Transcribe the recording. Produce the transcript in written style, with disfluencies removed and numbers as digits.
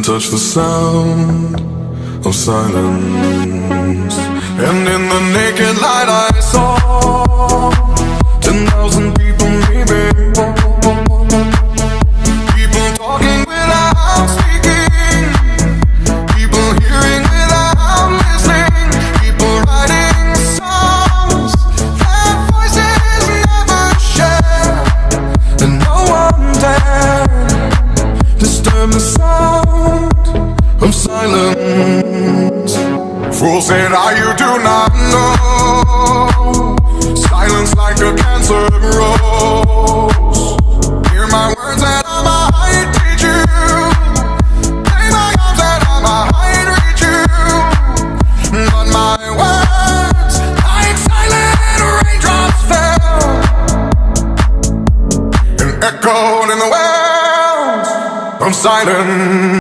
touch the sound of silence. And in the naked light I saw 10,000 people maybe. People talking without speaking, people hearing without listening, people writing songs that voices never share. And no one dared disturb the sound of silence. Fool said, you do not know. Silence like a cancer grows. Hear my words and I might teach you. Play my arms and I might reach you. But my words, like silent raindrops, fell and echoed in the wells of silence.